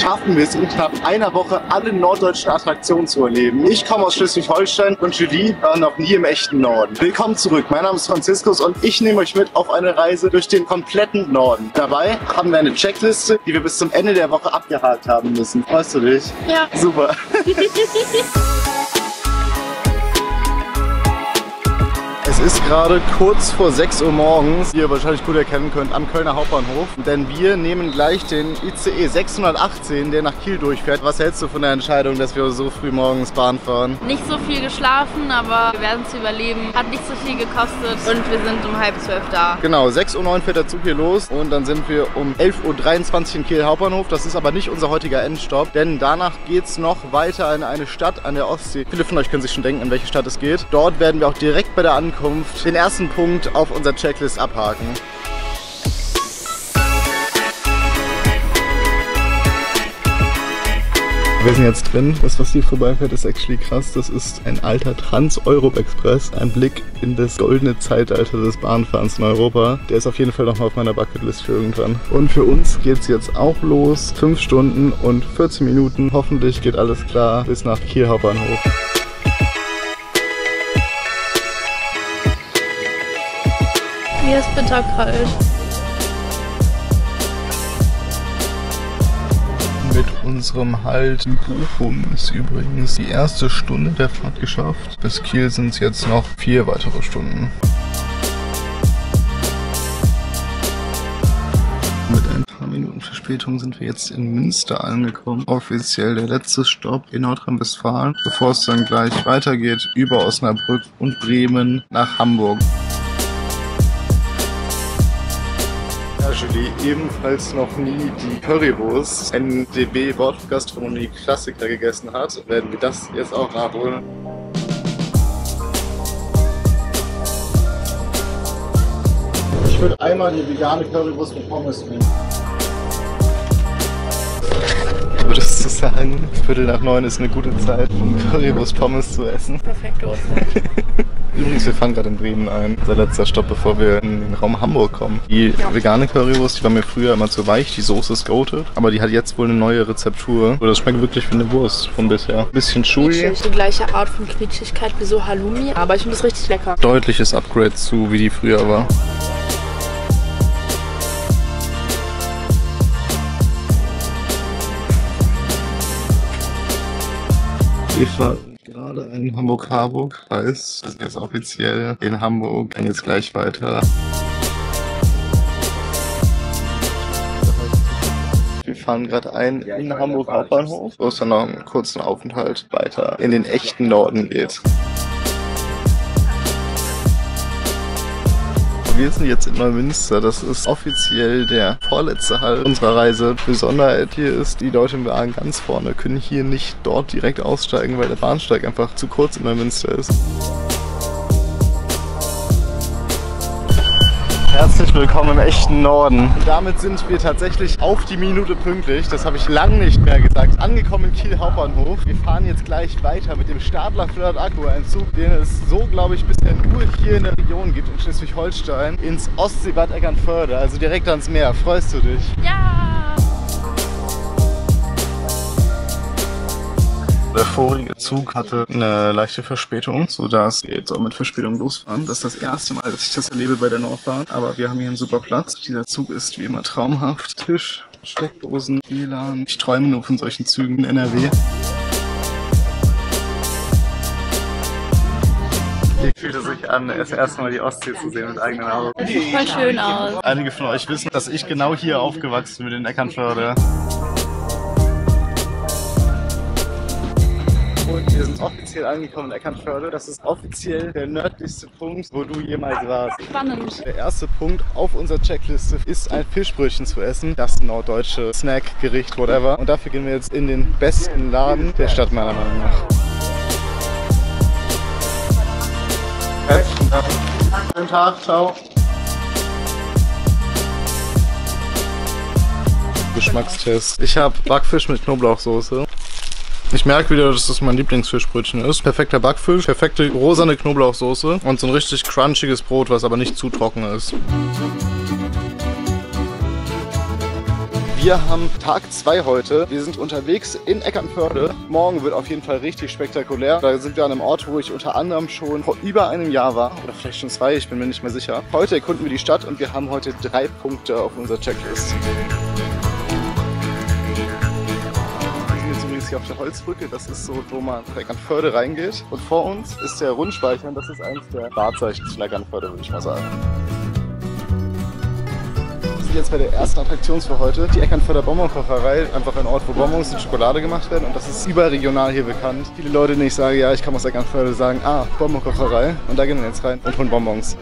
schaffen wir es in knapp einer Woche, alle norddeutschen Attraktionen zu erleben. Ich komme aus Schleswig-Holstein und Julie war noch nie im echten Norden. Willkommen zurück, mein Name ist Franziskus und ich nehme euch mit auf eine Reise durch den kompletten Norden. Dabei haben wir eine Checkliste, die wir bis zum Ende der Woche abgehakt haben müssen. Freust du dich? Ja. Super. Es ist gerade kurz vor 6 Uhr morgens, wie ihr wahrscheinlich gut erkennen könnt, am Kölner Hauptbahnhof. Denn wir nehmen gleich den ICE 618, der nach Kiel durchfährt. Was hältst du von der Entscheidung, dass wir so früh morgens Bahn fahren? Nicht so viel geschlafen, aber wir werden es überleben. Hat nicht so viel gekostet und wir sind um 11:30 da. Genau, 6:09 Uhr fährt der Zug hier los und dann sind wir um 11:23 Uhr in Kiel Hauptbahnhof. Das ist aber nicht unser heutiger Endstopp, denn danach geht es noch weiter in eine Stadt an der Ostsee. Viele von euch können sich schon denken, in welche Stadt es geht. Dort werden wir auch direkt bei der Ankunft den ersten Punkt auf unserer Checklist abhaken. Wir sind jetzt drin. Das, was hier vorbeifährt, ist actually krass. Das ist ein alter Trans-Europe-Express. Ein Blick in das goldene Zeitalter des Bahnfahrens in Europa. Der ist auf jeden Fall nochmal auf meiner Bucketlist für irgendwann. Und für uns geht es jetzt auch los. 5 Stunden und 14 Minuten. Hoffentlich geht alles klar bis nach Kiel Hauptbahnhof. Mir ist bitterkalt. Mit unserem Halt in Bochum ist übrigens die erste Stunde der Fahrt geschafft. Bis Kiel sind es jetzt noch 4 weitere Stunden. Mit ein paar Minuten Verspätung sind wir jetzt in Münster angekommen. Offiziell der letzte Stopp in Nordrhein-Westfalen, bevor es dann gleich weitergeht über Osnabrück und Bremen nach Hamburg. Julie ebenfalls noch nie die Currywurst NDB Bordgastronomie Klassiker gegessen hat, werden wir das jetzt auch nachholen. Ich würde einmal die vegane Currywurst mit Pommes nehmen. Würdest du sagen, 8:45 ist eine gute Zeit, um Currywurst Pommes zu essen? Perfekt. Übrigens, wir fahren gerade in Bremen ein. Unser letzter Stopp, bevor wir in den Raum Hamburg kommen. Die vegane Currywurst, die war mir früher immer zu weich. Die Soße ist goated. Aber die hat jetzt wohl eine neue Rezeptur. Das schmeckt wirklich wie eine Wurst von bisher. Bisschen chewy. Die gleiche Art von Quietschigkeit wie so Halloumi. Aber ich finde das richtig lecker. Deutliches Upgrade zu, wie die früher war. Wir fahren gerade in Hamburg-Harburg, heißt, wir sind jetzt offiziell in Hamburg, gehen jetzt gleich weiter. Wir fahren gerade ein in Hamburg Hauptbahnhof, wo es dann noch einen kurzen Aufenthalt weiter in den echten Norden geht. Wir sind jetzt in Neumünster. Das ist offiziell der vorletzte Halt unserer Reise. Besonderheit hier ist, die Leute im Wagen ganz vorne können hier nicht dort direkt aussteigen, weil der Bahnsteig einfach zu kurz in Neumünster ist. Herzlich willkommen im echten Norden. Und damit sind wir tatsächlich auf die Minute pünktlich, das habe ich lange nicht mehr gesagt, angekommen in Kiel Hauptbahnhof. Wir fahren jetzt gleich weiter mit dem Stadler Flirt Akku, ein Zug, den es so, glaube ich, bisher nur hier in der Region gibt, in Schleswig-Holstein, ins Ostseebad Eckernförde, also direkt ans Meer. Freust du dich? Ja! Der vorige Zug hatte eine leichte Verspätung, sodass wir jetzt auch mit Verspätung losfahren. Das ist das erste Mal, dass ich das erlebe bei der Nordbahn. Aber wir haben hier einen super Platz. Dieser Zug ist wie immer traumhaft. Tisch, Steckdosen, WLAN. Ich träume nur von solchen Zügen in NRW. Wie fühlt es sich an, das erste Mal die Ostsee zu sehen mit eigenen Augen? Das sieht voll schön aus. Einige von euch wissen, dass ich genau hier aufgewachsen bin in Eckernförde. Und wir sind offiziell angekommen in Eckernförde. Das ist offiziell der nördlichste Punkt, wo du jemals warst. Spannend. Der erste Punkt auf unserer Checkliste ist ein Fischbrötchen zu essen. Das norddeutsche Snackgericht, whatever. Und dafür gehen wir jetzt in den besten Laden der Stadt meiner Meinung nach. Herzlichen Dank. Schönen Tag, ciao. Geschmackstest. Ich habe Backfisch mit Knoblauchsoße. Ich merke wieder, dass das mein Lieblingsfischbrötchen ist. Perfekter Backfisch, perfekte rosane Knoblauchsoße und so ein richtig crunchiges Brot, was aber nicht zu trocken ist. Wir haben Tag 2 heute. Wir sind unterwegs in Eckernförde. Morgen wird auf jeden Fall richtig spektakulär. Da sind wir an einem Ort, wo ich unter anderem schon vor über einem Jahr war. Oder vielleicht schon 2, ich bin mir nicht mehr sicher. Heute erkunden wir die Stadt und wir haben heute 3 Punkte auf unserer Checklist. Wir sind jetzt übrigens hier auf der Holzbrücke. Das ist so, wo man nach Eckernförde reingeht. Und vor uns ist der Rundspeicher. Das ist eines der Wahrzeichen von Eckernförde, würde ich mal sagen. Jetzt bei der ersten Attraktion für heute, die Eckernförder Bonbonkocherei, einfach ein Ort, wo Bonbons und Schokolade gemacht werden und das ist überregional hier bekannt. Viele Leute, denen ich sage, ja, ich komme aus Eckernförde, sagen, ah, Bonbonkocherei und da gehen wir jetzt rein und holen Bonbons.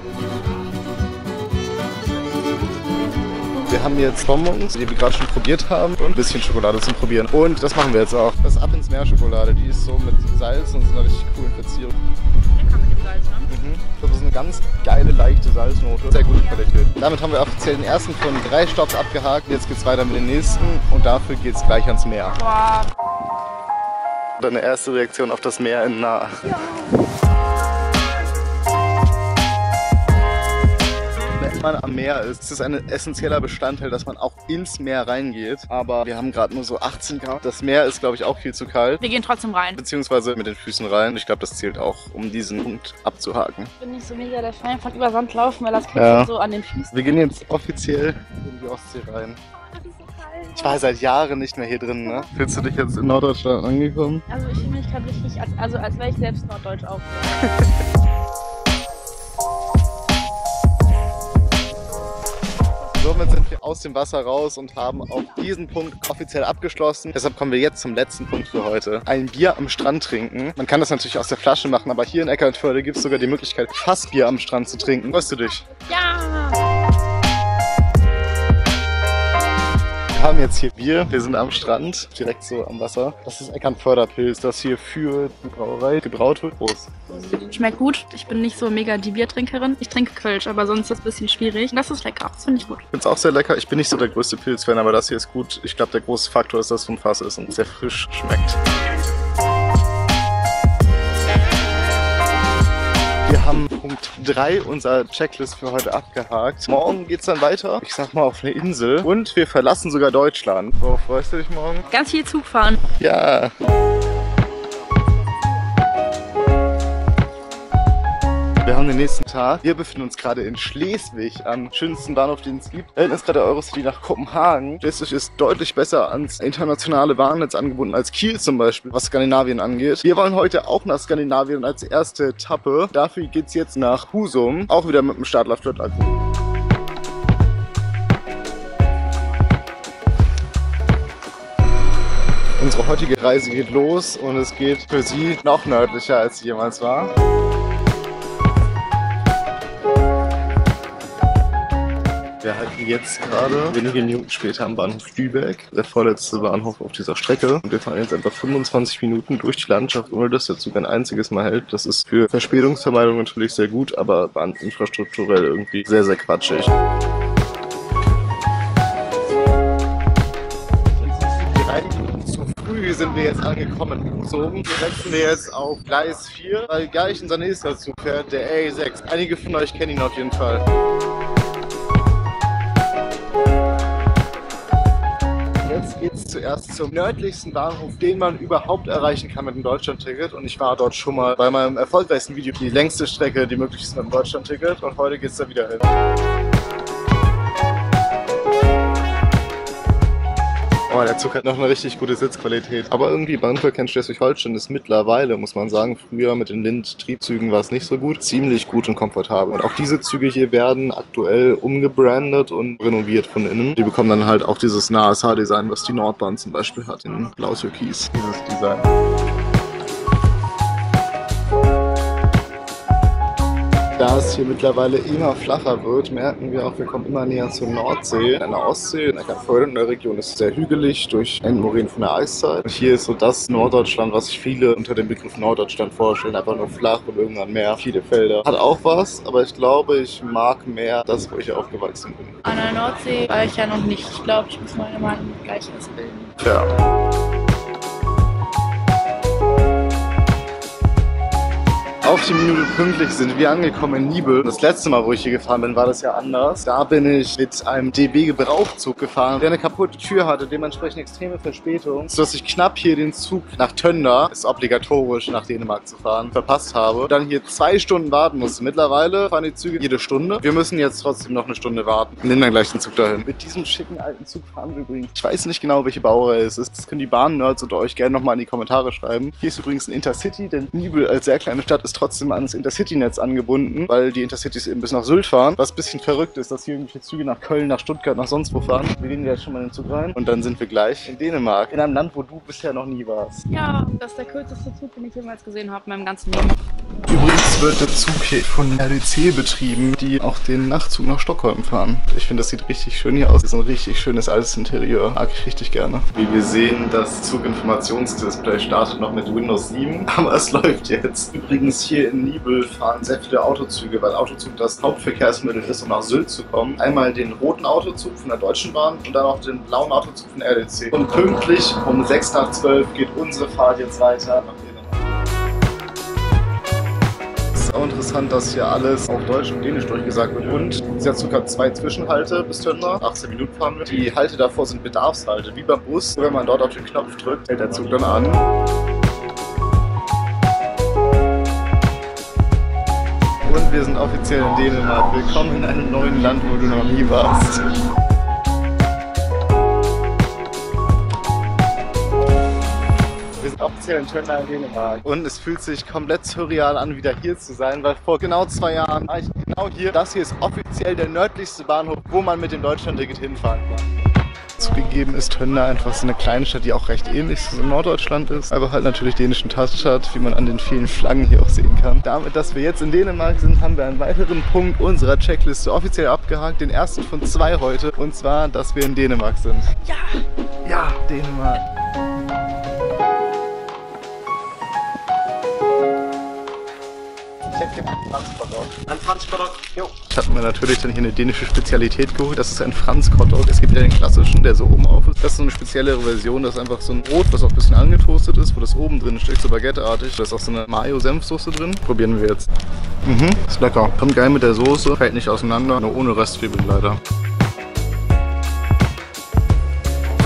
Wir haben jetzt Bonbons, die wir gerade schon probiert haben und ein bisschen Schokolade zum Probieren und das machen wir jetzt auch. Das ist Ab ins Meer Schokolade, die ist so mit Salz und so einer richtig coolen Verzierung. Lecker mit dem Salz, ne? Ich glaube, das ist eine ganz geile, leichte Salznote. Sehr gute Qualität. Damit haben wir offiziell den ersten von 3 Stopps abgehakt. Jetzt geht es weiter mit den nächsten und dafür geht es gleich ans Meer. Boah. Deine erste Reaktion auf das Meer in Nahe. Ja. Wenn man am Meer ist es ein essentieller Bestandteil, dass man auch ins Meer reingeht. Aber wir haben gerade nur so 18 Grad. Das Meer ist, glaube ich, auch viel zu kalt. Wir gehen trotzdem rein. Beziehungsweise mit den Füßen rein. Ich glaube, das zählt auch, um diesen Punkt abzuhaken. Ich bin nicht so mega der Fan von über Sand laufen, weil das kriegt so an den Füßen. Wir gehen jetzt offiziell in die Ostsee rein. Ich war seit Jahren nicht mehr hier drin, ne? Fühlst du dich jetzt in Norddeutschland angekommen? Also ich fühle mich gerade richtig, als wäre ich selbst Norddeutsch auch. Somit sind wir aus dem Wasser raus und haben auch diesen Punkt offiziell abgeschlossen. Deshalb kommen wir jetzt zum letzten Punkt für heute. Ein Bier am Strand trinken. Man kann das natürlich aus der Flasche machen, aber hier in Eckernförde gibt es sogar die Möglichkeit, Fassbier am Strand zu trinken. Freust du dich? Ja! Wir haben jetzt hier Bier. Wir sind am Strand, direkt so am Wasser. Das ist Eckernförder Pilz, das hier für die Brauerei gebraut wird. Prost. Schmeckt gut. Ich bin nicht so mega die Biertrinkerin. Ich trinke Kölsch, aber sonst ist das ein bisschen schwierig. Das ist lecker. Das finde ich gut. Ich finde es auch sehr lecker. Ich bin nicht so der größte Pilz-Fan, aber das hier ist gut. Ich glaube, der große Faktor ist, dass es vom Fass ist und sehr frisch schmeckt. Wir haben Punkt 3 unserer Checklist für heute abgehakt. Morgen geht es dann weiter, ich sag mal auf eine Insel. Und wir verlassen sogar Deutschland. Worauf freust du dich morgen? Ganz viel Zug fahren. Ja. Wir haben den nächsten Tag. Wir befinden uns gerade in Schleswig, am schönsten Bahnhof, den es gibt. Da hinten ist gerade der Eurocity nach Kopenhagen. Schleswig ist deutlich besser ans internationale Bahnnetz angebunden als Kiel zum Beispiel, was Skandinavien angeht. Wir wollen heute auch nach Skandinavien als erste Etappe. Dafür geht es jetzt nach Husum, auch wieder mit dem Stadler-Flirt-Akku. Unsere heutige Reise geht los und es geht für sie noch nördlicher, als sie jemals war. Wir halten jetzt gerade wenige Minuten später am Bahnhof Lübeck, der vorletzte Bahnhof auf dieser Strecke. Und wir fahren jetzt etwa 25 Minuten durch die Landschaft, ohne dass der Zug ein einziges Mal hält. Das ist für Verspätungsvermeidung natürlich sehr gut, aber bahninfrastrukturell irgendwie sehr, sehr quatschig. Zu früh sind wir jetzt angekommen in Husum. Wir wechseln jetzt auf Gleis 4, weil gleich unser nächster Zug fährt, der A6. Einige von euch kennen ihn auf jeden Fall. Jetzt geht es zuerst zum nördlichsten Bahnhof, den man überhaupt erreichen kann mit dem Deutschlandticket. Und ich war dort schon mal bei meinem erfolgreichsten Video, die längste Strecke, die möglich ist mit dem Deutschlandticket. Und heute geht es da wieder hin. Oh, der Zug hat noch eine richtig gute Sitzqualität. Aber irgendwie Bahnverkehr in Schleswig-Holstein ist mittlerweile, muss man sagen, früher mit den Lind-Triebzügen war es nicht so gut. Ziemlich gut und komfortabel. Und auch diese Züge hier werden aktuell umgebrandet und renoviert von innen. Die bekommen dann halt auch dieses NASH-Design, was die Nordbahn zum Beispiel hat, in Blau-Türkis. Dieses Design. Da es hier mittlerweile immer flacher wird, merken wir auch, wir kommen immer näher zur Nordsee. In der Ostsee, in Eckernförde, in der Region ist es sehr hügelig durch Endmoränen von der Eiszeit. Und hier ist so das Norddeutschland, was sich viele unter dem Begriff Norddeutschland vorstellen. Einfach nur flach und irgendwann Meer, viele Felder. Hat auch was, aber ich glaube, ich mag mehr das, wo ich aufgewachsen bin. An der Nordsee war ich ja noch nicht. Ich glaube, ich muss meine Meinung gleich ausbilden. Tja. Auf die Minute pünktlich sind wir angekommen in Nibel. Das letzte Mal, wo ich hier gefahren bin, war das ja anders. Da bin ich mit einem DB Gebrauchzug gefahren, der eine kaputte Tür hatte, dementsprechend extreme Verspätung, sodass ich knapp hier den Zug nach Tönder, ist obligatorisch nach Dänemark zu fahren, verpasst habe. Dann hier 2 Stunden warten musste. Mittlerweile fahren die Züge jede Stunde. Wir müssen jetzt trotzdem noch eine Stunde warten. Wir nehmen dann gleich den Zug dahin. Mit diesem schicken alten Zug fahren wir übrigens. Ich weiß nicht genau, welche Baureihe es ist. Das können die Bahn-Nerds unter euch gerne nochmal in die Kommentare schreiben. Hier ist übrigens ein Intercity, denn Nibel als sehr kleine Stadt ist trotzdem ans Intercity-Netz angebunden, weil die Intercitys eben bis nach Sylt fahren. Was ein bisschen verrückt ist, dass hier irgendwelche Züge nach Köln, nach Stuttgart, nach sonst wo fahren. Wir gehen jetzt schon mal in den Zug rein und dann sind wir gleich in Dänemark. In einem Land, wo du bisher noch nie warst. Ja, das ist der kürzeste Zug, den ich jemals gesehen habe in meinem ganzen Leben. Übrigens wird der Zug hier von RDC betrieben, die auch den Nachtzug nach Stockholm fahren. Ich finde, das sieht richtig schön hier aus. Das ist ein richtig schönes altes Interieur. Mag ich richtig gerne. Wie wir sehen, das Zuginformationsdisplay startet noch mit Windows 7, aber es läuft jetzt. Übrigens hier in Nibel fahren sehr viele Autozüge, weil Autozug das Hauptverkehrsmittel ist, um nach Sylt zu kommen. Einmal den roten Autozug von der Deutschen Bahn und dann auch den blauen Autozug von RDC. Und pünktlich um 6 nach 12 geht unsere Fahrt jetzt weiter nach Dänemark. Es ist auch interessant, dass hier alles auf Deutsch und Dänisch durchgesagt wird. Und dieser Zug hat 2 Zwischenhalte bis Tönder. 18 Minuten fahren wir. Die Halte davor sind Bedarfshalte, wie beim Bus. Wenn man dort auf den Knopf drückt, hält der Zug dann an. Und wir sind offiziell in Dänemark. Willkommen in einem neuen Land, wo du noch nie warst. Wir sind offiziell in Tönder in Dänemark. Und es fühlt sich komplett surreal an, wieder hier zu sein, weil vor genau 2 Jahren war ich genau hier. Das hier ist offiziell der nördlichste Bahnhof, wo man mit dem Deutschlandticket hinfahren kann. Zugegeben ist Tönder einfach so eine kleine Stadt, die auch recht ähnlich zu Norddeutschland ist, aber halt natürlich dänischen Touch hat, wie man an den vielen Flaggen hier auch sehen kann. Damit, dass wir jetzt in Dänemark sind, haben wir einen weiteren Punkt unserer Checkliste offiziell abgehakt, den ersten von 2 heute, und zwar, dass wir in Dänemark sind. Ja! Ja, Dänemark. Ein Franzkottok. Jo. Ich habe mir natürlich dann hier eine dänische Spezialität geholt. Das ist ein Franzkottok. Es gibt ja den klassischen, der so oben auf ist. Das ist so eine speziellere Version. Das ist einfach so ein Brot, was auch ein bisschen angetoastet ist, wo das oben drin steckt, so baguetteartig. Da ist auch so eine Mayo-Senfsoße drin. Probieren wir jetzt. Ist lecker. Kommt geil mit der Soße. Fällt nicht auseinander. Nur ohne Röstzwiebeln leider.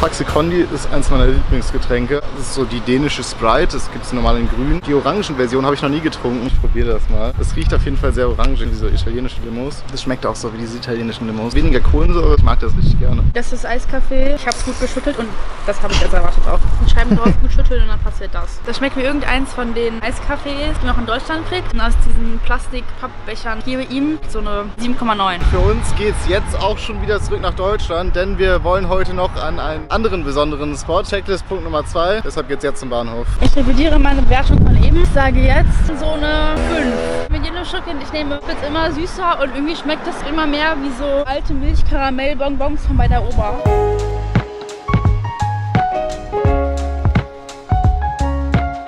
Faxe Kondi ist eins meiner Lieblingsgetränke. Das ist so die dänische Sprite, das gibt es normal in grün. Die Orangenversion habe ich noch nie getrunken. Ich probiere das mal. Es riecht auf jeden Fall sehr orange, diese italienische Limos. Das schmeckt auch so wie diese italienischen Limos. Weniger Kohlensäure, ich mag das richtig gerne. Das ist Eiskaffee. Ich habe es gut geschüttelt und das habe ich als erwartet auch. Mit Scheiben drauf gut schütteln und dann passiert das. Das schmeckt wie irgendeins von den Eiskaffees, die man auch in Deutschland kriegt. Und aus diesen Plastik-Pappbechern gebe ihm so eine 7,9. Für uns geht es jetzt auch schon wieder zurück nach Deutschland, denn wir wollen heute noch an einen anderen besonderen Spot. Checklist Punkt Nummer 2. Deshalb geht's jetzt zum Bahnhof. Ich revidiere meine Bewertung von eben. Ich sage jetzt so eine 5. Mit jedem Stück, ich nehme, wird es immer süßer und irgendwie schmeckt es immer mehr wie so alte Milchkaramell-Bonbons von bei der Oma.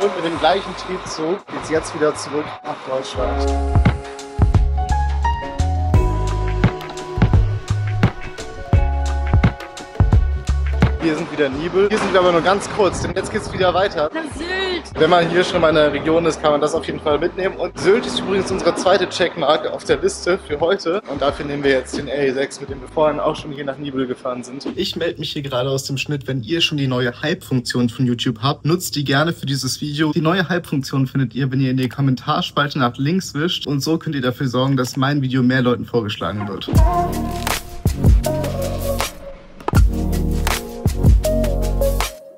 Und mit dem gleichen Triebzug geht's jetzt wieder zurück nach Deutschland. Wir sind wieder in Nibel. Hier sind wir aber nur ganz kurz, denn jetzt geht es wieder weiter. Nach Sylt! Wenn man hier schon mal in der Region ist, kann man das auf jeden Fall mitnehmen. Und Sylt ist übrigens unsere zweite Checkmark auf der Liste für heute. Und dafür nehmen wir jetzt den RE6, mit dem wir vorhin auch schon hier nach Nibel gefahren sind. Ich melde mich hier gerade aus dem Schnitt. Wenn ihr schon die neue Hype-Funktion von YouTube habt, nutzt die gerne für dieses Video. Die neue Hype-Funktion findet ihr, wenn ihr in die Kommentarspalte nach links wischt. Und so könnt ihr dafür sorgen, dass mein Video mehr Leuten vorgeschlagen wird.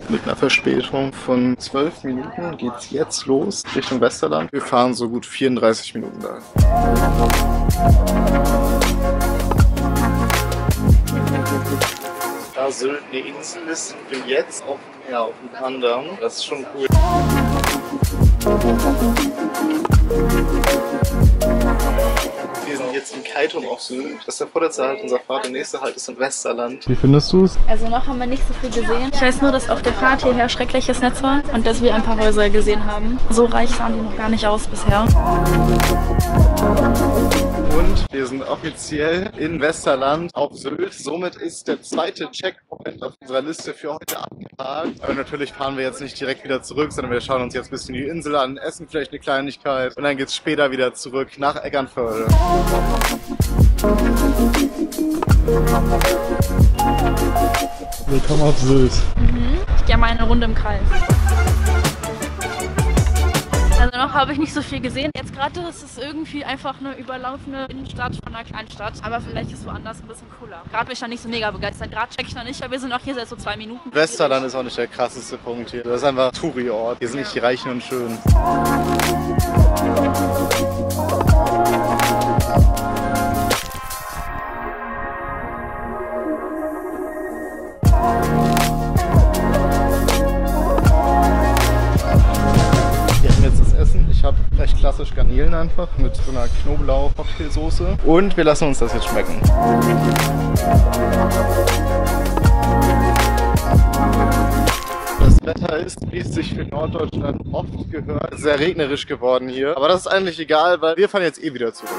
Mit einer Verspätung von 12 Minuten geht es jetzt los Richtung Westerland. Wir fahren so gut 34 Minuten da. Da Sylt eine Insel ist, sind wir jetzt auf dem Pandamm. Das ist schon cool. Wir sind jetzt in Keitum auf Sylt. Das ist der vorletzte Halt unserer Fahrt. Der nächste Halt ist im Westerland. Wie findest du es? Also noch haben wir nicht so viel gesehen. Ich weiß nur, dass auf der Fahrt hierher schreckliches Netz war und dass wir ein paar Häuser gesehen haben. So reich sahen die noch gar nicht aus bisher. Und wir sind offiziell in Westerland auf Sylt. Somit ist der zweite Checkpoint auf unserer Liste für heute abgehakt. Aber natürlich fahren wir jetzt nicht direkt wieder zurück, sondern wir schauen uns jetzt ein bisschen die Insel an, essen vielleicht eine Kleinigkeit und dann geht es später wieder zurück nach Eckernförde. Willkommen auf Sylt. Ich gehe mal eine Runde im Kreis. Also noch habe ich nicht so viel gesehen. Jetzt gerade ist es irgendwie einfach eine überlaufende Innenstadt von einer Kleinstadt. Aber vielleicht ist woanders ein bisschen cooler. Gerade bin ich noch nicht so mega begeistert. Gerade check ich noch nicht, weil wir sind auch hier seit so 2 Minuten. Westerland ist auch nicht der krasseste Punkt hier. Das ist einfach ein Touri-Ort. Hier sind nicht die Reichen und Schönen. Ich habe recht klassisch Garnelen einfach mit so einer Knoblauch-Cocktailsoße und wir lassen uns das jetzt schmecken. Das Wetter ist, wie es sich für Norddeutschland oft gehört, sehr regnerisch geworden hier. Aber das ist eigentlich egal, weil wir fahren jetzt eh wieder zurück.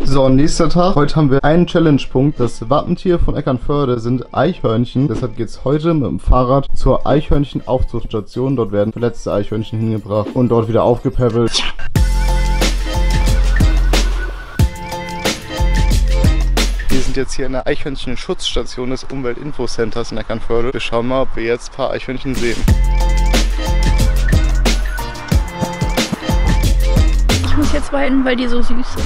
So, nächster Tag. Heute haben wir einen Challenge-Punkt. Das Wappentier von Eckernförde sind Eichhörnchen. Deshalb geht es heute mit dem Fahrrad zur Eichhörnchen-Aufzuchtstation. Dort werden verletzte Eichhörnchen hingebracht und dort wieder aufgepäppelt. Wir sind jetzt hier in der Eichhörnchen-Schutzstation des Umweltinfocenters in Eckernförde. Wir schauen mal, ob wir jetzt ein paar Eichhörnchen sehen. Ich muss jetzt weinen, weil die so süß sind.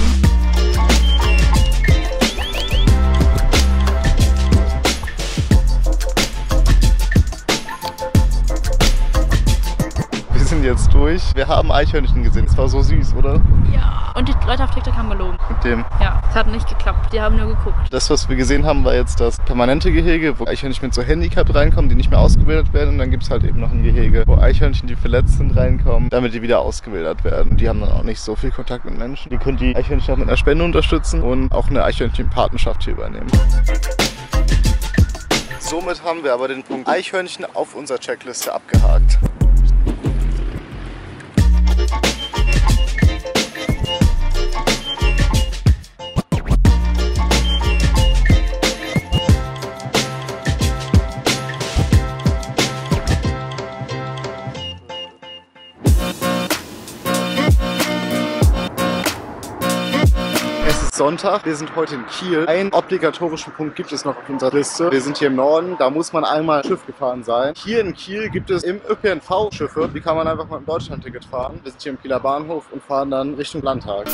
Wir sind jetzt durch. Wir haben Eichhörnchen gesehen. Es war so süß, oder? Ja. Und die Leute auf TikTok haben gelogen. Mit dem? Ja, es hat nicht geklappt. Die haben nur geguckt. Das, was wir gesehen haben, war jetzt das permanente Gehege, wo Eichhörnchen mit so Handicap reinkommen, die nicht mehr ausgebildet werden. Und dann gibt es halt eben noch ein Gehege, wo Eichhörnchen, die verletzt sind, reinkommen, damit die wieder ausgebildet werden. Die haben dann auch nicht so viel Kontakt mit Menschen. Die können die Eichhörnchen auch mit einer Spende unterstützen und auch eine Eichhörnchen-Patenschaft hier übernehmen. Somit haben wir aber den Punkt Eichhörnchen auf unserer Checkliste abgehakt. Sonntag. Wir sind heute in Kiel. Einen obligatorischen Punkt gibt es noch auf unserer Liste. Wir sind hier im Norden, da muss man einmal Schiff gefahren sein. Hier in Kiel gibt es im ÖPNV Schiffe, die kann man einfach mit dem Deutschlandticket fahren. Wir sind hier im Kieler Bahnhof und fahren dann Richtung Landtag.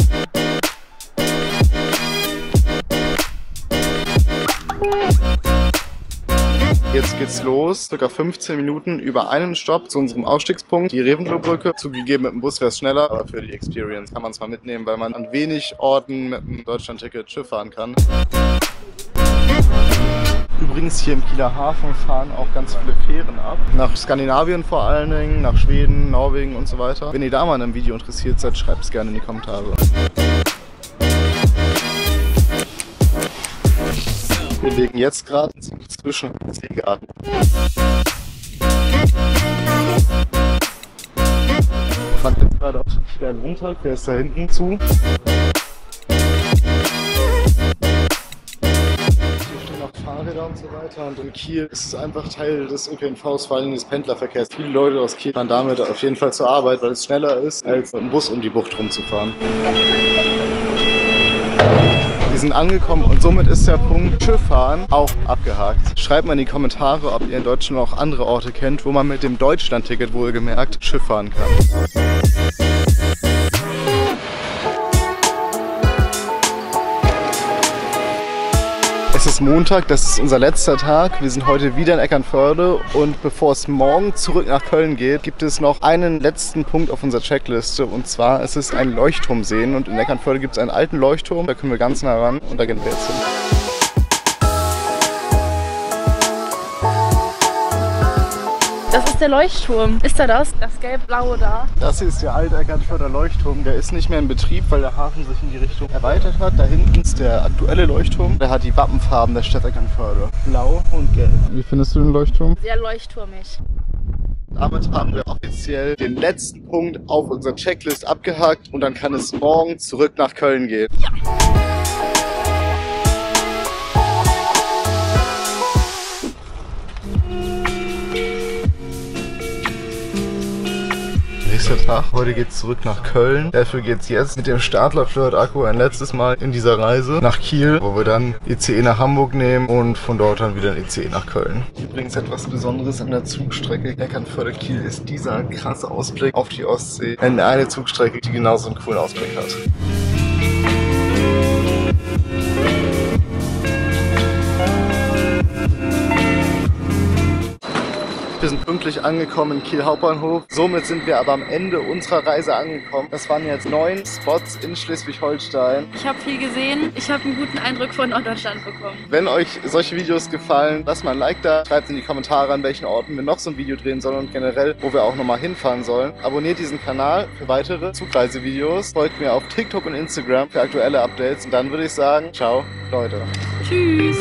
Jetzt geht's los, ca. 15 Minuten über einen Stopp zu unserem Ausstiegspunkt, die Reventlow-Brücke. Zugegeben, mit dem Bus wäre es schneller, aber für die Experience kann man es mal mitnehmen, weil man an wenig Orten mit einem Deutschlandticket Schiff fahren kann. Übrigens hier im Kieler Hafen fahren auch ganz viele Fähren ab. Nach Skandinavien vor allen Dingen, nach Schweden, Norwegen und so weiter. Wenn ihr da mal an einem Video interessiert seid, schreibt es gerne in die Kommentare. Wir legen jetzt gerade zwischen den Seegarten. Ich fand jetzt gerade auch wieder einen Rundtag, der ist da hinten zu. Hier stehen noch Fahrräder und so weiter und in Kiel ist es einfach Teil des ÖPNVs, vor allem des Pendlerverkehrs. Viele Leute aus Kiel fahren damit auf jeden Fall zur Arbeit, weil es schneller ist, als mit dem Bus um die Bucht rumzufahren. Wir sind angekommen und somit ist der Punkt Schifffahren auch abgehakt. Schreibt mal in die Kommentare, ob ihr in Deutschland noch andere Orte kennt, wo man mit dem Deutschlandticket wohlgemerkt Schiff fahren kann. Es ist Montag, das ist unser letzter Tag. Wir sind heute wieder in Eckernförde und bevor es morgen zurück nach Köln geht, gibt es noch einen letzten Punkt auf unserer Checkliste und zwar ist es ein Leuchtturm sehen und in Eckernförde gibt es einen alten Leuchtturm, da können wir ganz nah ran und da gehen wir jetzt hin. Das ist der Leuchtturm. Ist da das? Das gelb-blaue da? Das hier ist der Alteckernförder Leuchtturm. Der ist nicht mehr in Betrieb, weil der Hafen sich in die Richtung erweitert hat. Da hinten ist der aktuelle Leuchtturm. Der hat die Wappenfarben der Stadt Eckernförde. Blau und gelb. Wie findest du den Leuchtturm? Sehr leuchtturmig. Damit haben wir offiziell den letzten Punkt auf unserer Checklist abgehakt und dann kann es morgen zurück nach Köln gehen. Ja. Nächster Tag, heute geht's zurück nach Köln. Dafür geht's jetzt mit dem Stadler Flirt Akku ein letztes Mal in dieser Reise nach Kiel, wo wir dann ICE nach Hamburg nehmen und von dort dann wieder ein ICE nach Köln. Übrigens etwas Besonderes an der Zugstrecke Eckernförde-Kiel ist dieser krasse Ausblick auf die Ostsee. Eine Zugstrecke, die genauso einen coolen Ausblick hat. Wir sind pünktlich angekommen in Kiel Hauptbahnhof. Somit sind wir aber am Ende unserer Reise angekommen. Das waren jetzt 9 Spots in Schleswig-Holstein. Ich habe viel gesehen. Ich habe einen guten Eindruck von Norddeutschland bekommen. Wenn euch solche Videos gefallen, lasst mal ein Like da. Schreibt in die Kommentare, an welchen Orten wir noch so ein Video drehen sollen und generell, wo wir auch nochmal hinfahren sollen. Abonniert diesen Kanal für weitere Zugreisevideos. Folgt mir auf TikTok und Instagram für aktuelle Updates. Und dann würde ich sagen, ciao, Leute. Tschüss.